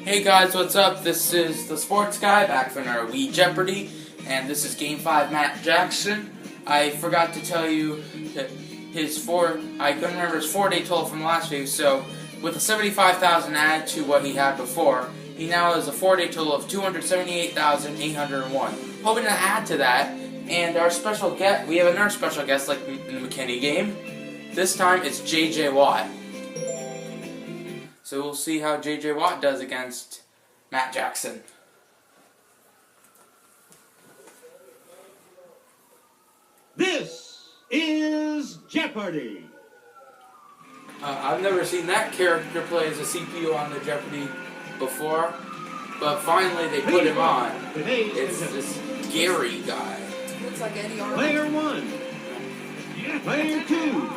Hey guys, what's up? This is the Sports Guy back from our Wii Jeopardy, and this is Game 5 Matt Jackson. I forgot to tell you that I couldn't remember his 4-day total from last week, so with the 75,000 added to what he had before, he now has a 4-day total of 278,801. Hoping to add to that, and our special guest, we have another special guest like in the McKinney game. This time it's J.J. Watt. So we'll see how J.J. Watt does against Matt Jackson. This is Jeopardy! I've never seen that character play as a CPU on the Jeopardy before, but finally they put him on. It's this Gary guy. Looks like Eddie Arnold. Player 1. Player 2.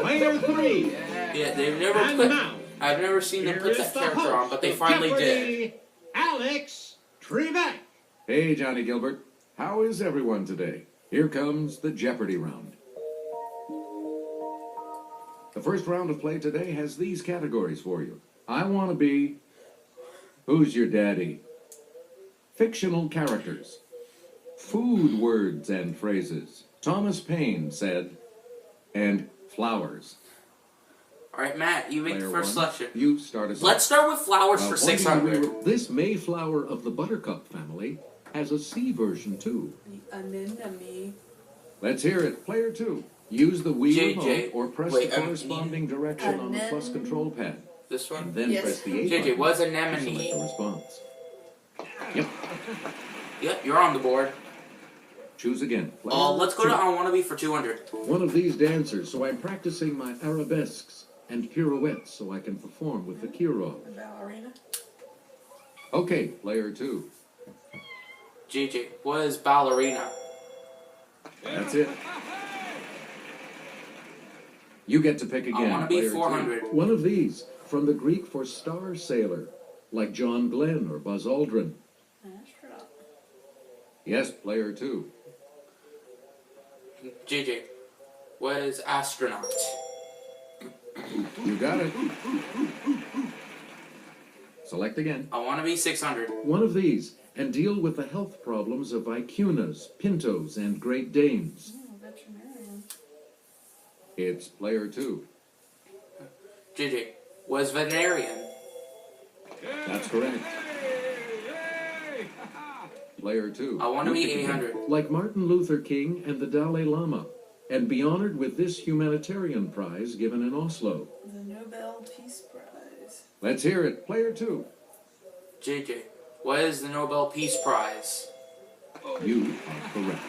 Player 3. Yeah, they've never And put... now, I've never seen them put that character on, but they finally did. Alex Trebek. Hey, Johnny Gilbert. How is everyone today? Here comes the Jeopardy round. The first round of play today has these categories for you. I want to be... Who's your daddy? Fictional characters. Food words and phrases. Thomas Paine said, and flowers. Alright, Matt, you make the first selection. You start us. Let's start with flowers for 600. This Mayflower of the Buttercup family has a C version too. Anemone. Let's hear it. Player 2. Use the Wii JJ. remote or press the corresponding direction on the plus control pad. This one? And then Yes. press the A JJ, button was to anemone? select the response. Yep. Yep, you're on the board. Choose again. Player Let's go to 2. I Wanna Be for 200. One of these dancers, so I'm practicing my arabesques and pirouettes so I can perform with the Kiro. The ballerina. Okay, player 2. JJ, was ballerina? That's it. You get to pick again. I Wanna Be player 400. 2. One of these, from the Greek for star sailor, like John Glenn or Buzz Aldrin. Astronaut. Yes, player 2. JJ, was astronaut? You got it. Select again. I Wanna Be 600. One of these, and deal with the health problems of vicunas, pintos, and Great Danes. Oh, veterinarian. It's player 2. JJ, was veterinarian? That's correct. Player 2. I Wanna You Be pick again. 800. Like Martin Luther King and the Dalai Lama, and be honored with this humanitarian prize given in Oslo. The Nobel Peace Prize. Let's hear it. Player 2. JJ, what is the Nobel Peace Prize? You are correct.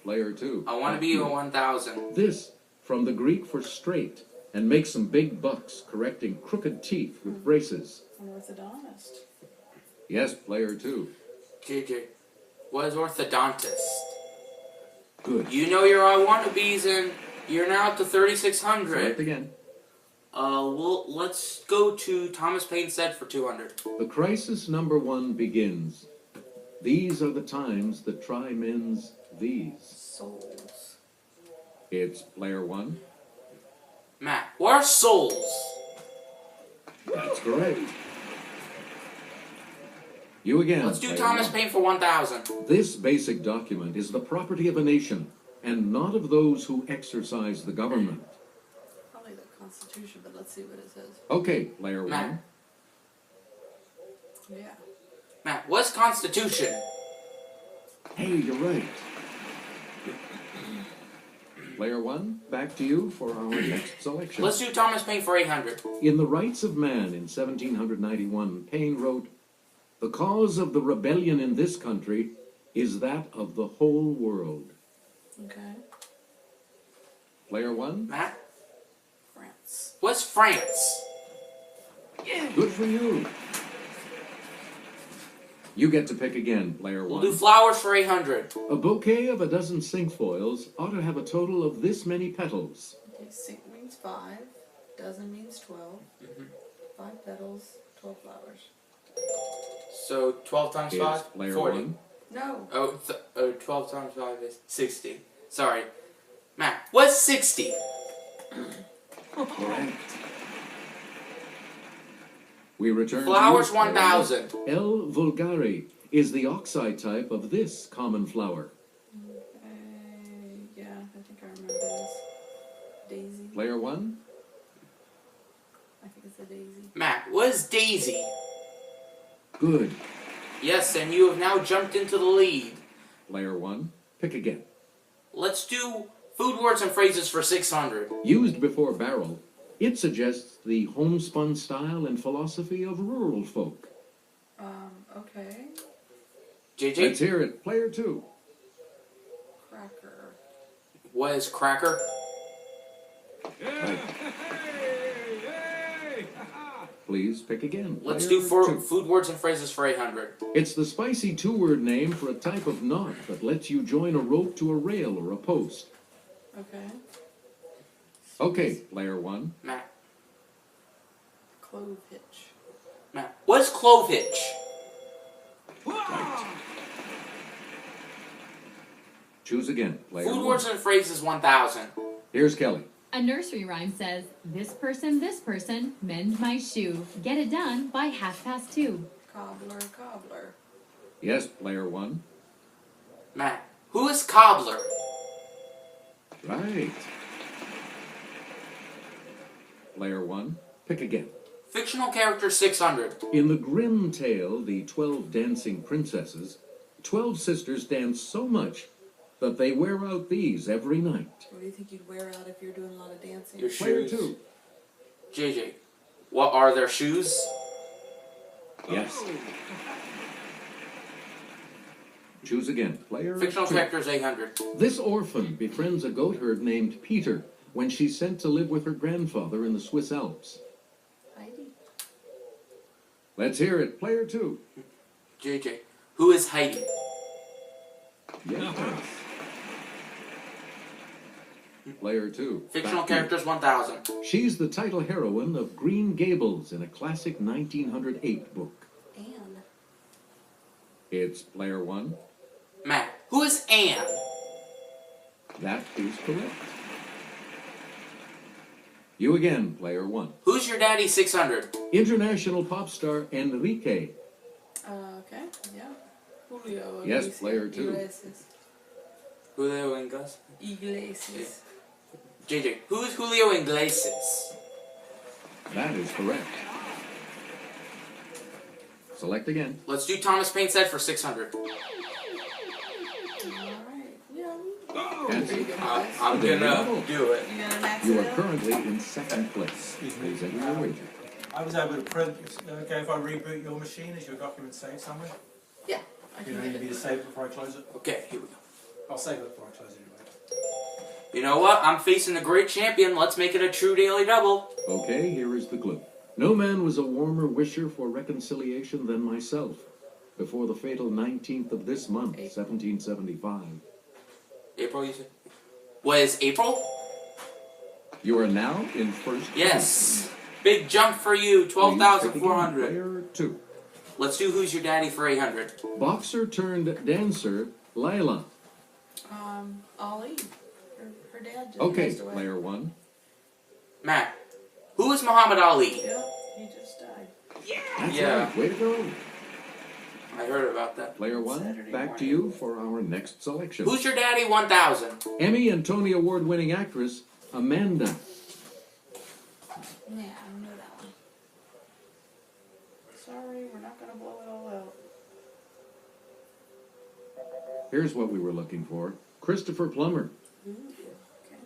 Player 2. I Wanna Be a 1000. This, from the Greek for straight, and make some big bucks correcting crooked teeth with braces. An orthodontist. Yes, player 2. JJ, what is orthodontist? Good. You know your I Wanna Be's, and you're now up to 3,600. Select again. Let's go to Thomas Paine Said for 200. The crisis number 1 begins. These are the times that try men's these. Souls. It's player 1. Matt, what are souls? That's correct. You again. Let's do player Thomas 1. Paine for 1,000. This basic document is the property of a nation, and not of those who exercise the government. Probably the Constitution, but let's see what it says. Okay, player 1. Matt. Yeah. Matt, what's Constitution? Hey, you're right. Player 1, back to you for our next selection. Let's do Thomas Paine for 800. In The Rights of Man in 1791, Paine wrote, "The cause of the rebellion in this country is that of the whole world." Okay. Player 1, Matt, France. what's France? good for you. You get to pick again, player We'll 1. do flowers for 800. A bouquet of a dozen cinquefoils ought to have a total of this many petals. Okay, cinq means 5. Dozen means 12. 5 petals, 12 flowers. So 12 times It's 5? player 40. 1. No. 12 times 5 is 60. Sorry. Matt, what's 60? Correct. We return Flowers to you, player 1000. L. vulgare is the oxide type of this common flower. Yeah, I think I remember this. Daisy. Player 1, I think it's a daisy. Matt, what is Daisy? good. Yes, and you have now jumped into the lead. Player 1, pick again. Let's do food words and phrases for 600. Used before barrel, it suggests the homespun style and philosophy of rural folk. Okay. JJ, Let's hear it. Player 2, Cracker. what is cracker? right. Please pick again. Let's Player do 2. food words and phrases for 800. It's the spicy two-word name for a type of knot that lets you join a rope to a rail or a post. Okay. Okay, player 1, Matt, Clove hitch. Matt, what is clove hitch? choose again. Player Food 1. words and phrases 1000. Here's Kelly. A nursery rhyme says, this person, mend my shoe. Get it done by 2:30. Cobbler, cobbler. Yes, player 1. Matt, who is cobbler? Right. Player 1, pick again. Fictional character 600. In the Grimm tale, The 12 Dancing Princesses, 12 sisters dance so much that they wear out these every night. What do you think you'd wear out if you're doing a lot of dancing? Your Player shoes. 2. JJ, what are their shoes? Yes. Choose again. Player Fictional 2. characters 800. This orphan befriends a goatherd named Peter when she's sent to live with her grandfather in the Swiss Alps. Heidi. Let's hear it. Player 2. JJ, who is Heidi? Yes. Player 2. Fictional Back to you. characters 1000. She's the title heroine of Green Gables in a classic 1908 book. Anne. It's player 1. Matt, who is Anne? That is correct. You again, player 1. Who's your daddy 600? International pop star Enrique. Okay, yeah. Julio. Yes, Iglesias. player 2. Iglesias. Julio Iglesias. Iglesias. JJ, who is Julio Iglesias? That is correct. Select again. Let's do Thomas Paine said for 600. Alright. Yeah. That's Pretty it. good price. I'm gonna do it. You got an accident? You are currently in second place. Excuse me. Please enter your wager. I was able to print, okay, if I reboot your machine, is your document saved somewhere? Yeah. I You can don't get need me it. to save it before I close it? Okay, here we go. I'll save it before I close it anyway. You know what? I'm facing the great champion. Let's make it a true daily double. Okay, here is the clue. No man was a warmer wisher for reconciliation than myself before the fatal 19th of this month, 1775. April, you said? What is April? You are now in first place. Yes. Big jump for you. Please pick again. 12,400. Player 2. Let's do Who's Your Daddy for 800. Boxer turned dancer, Lila. Ali. Her dad just Okay, passed away. player 1. Matt, who is Muhammad Ali? Yep, he just died. That's Yeah. right. Way to go. I heard about that. Player 1, Saturday back to morning. you for our next selection. Who's Your Daddy 1000? Emmy and Tony Award winning actress, Amanda. Yeah, I know that one. Sorry, we're not gonna blow it all out. Here's what we were looking for. Christopher Plummer. Ooh, okay.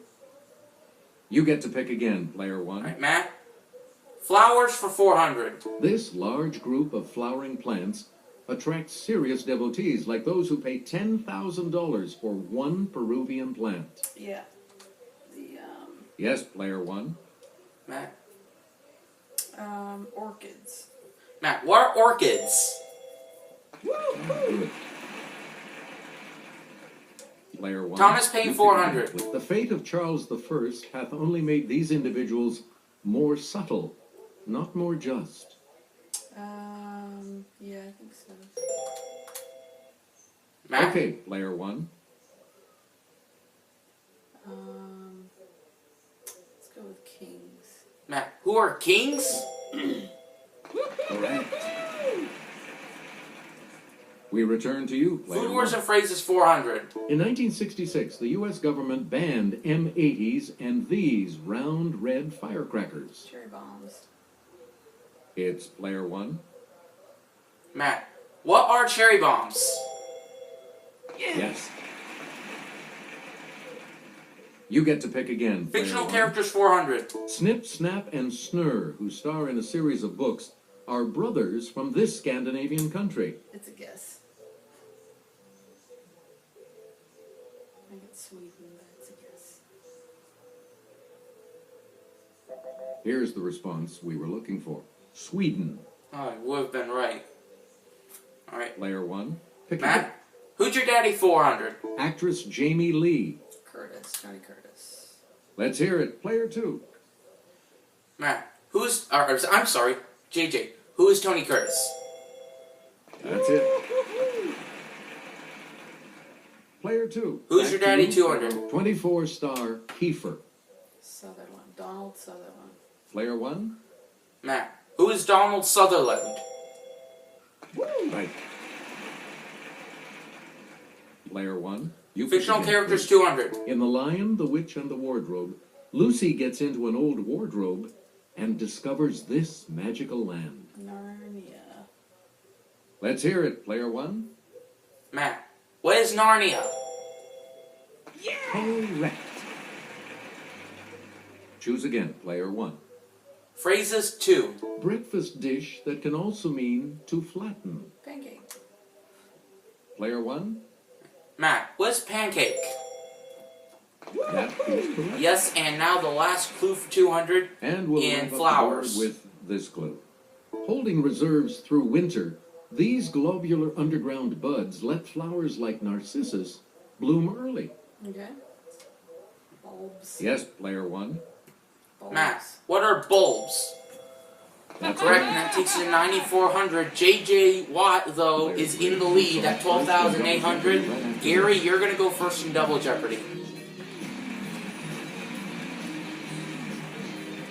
You get to pick again, player 1. Alright, Matt. Flowers for 400. This large group of flowering plants attracts serious devotees like those who pay $10,000 for one Peruvian plant. Yeah. The, Yes, player 1. Matt. orchids. Matt, what are orchids? Good. Player 1. Thomas Paine, You pick 400. again. The fate of Charles I hath only made these individuals more subtle, not more just. Yeah, I think so. Matt. Okay, player 1. Let's go with kings. Matt, who are kings? We return to you, player Food words one. and phrases 400. In 1966, the U.S. government banned M80s and these round red firecrackers. Cherry bombs. It's player one. Matt, what are cherry bombs? Yes. You get to pick again. player Fictional one. characters 400. Snip, Snap, and Snurr, who star in a series of books, are brothers from this Scandinavian country. It's a guess. I think it's Sweden, but it's a guess. Here's the response we were looking for. Sweden. Oh, I would have been right. Alright. Player one. Pick again. Matt, who's your daddy 400? Actress Jamie Lee. Curtis. Tony Curtis. Let's hear it. Player two. Matt, I'm sorry, JJ, who is Tony Curtis? That's it. Player two. Who's Back your to daddy you. 200? 24-star Kiefer. Sutherland. Donald Sutherland. Player one. Matt, who is Donald Sutherland? Right. Player one. You Fictional pick again, characters please. 200. In The Lion, the Witch, and the Wardrobe, Lucy gets into an old wardrobe and discovers this magical land. Narnia. Let's hear it, player one. Matt, what is Narnia? Correct. Choose again, player one. Phrases 2. Breakfast dish that can also mean to flatten. Pancake. Player one. Matt, what is pancake? That is correct. Yes, and now the last clue for 200. And we'll In wrap up the flowers. board with this clue. Holding reserves through winter, these globular underground buds let flowers like narcissus bloom early. Okay. Bulbs. Yes, player one. Bulbs. Matt, what are bulbs? That's Correct, and that takes you to 9,400. JJ Watt, though, is in the lead at 12,800. Gary, you're going to go first in Double Jeopardy.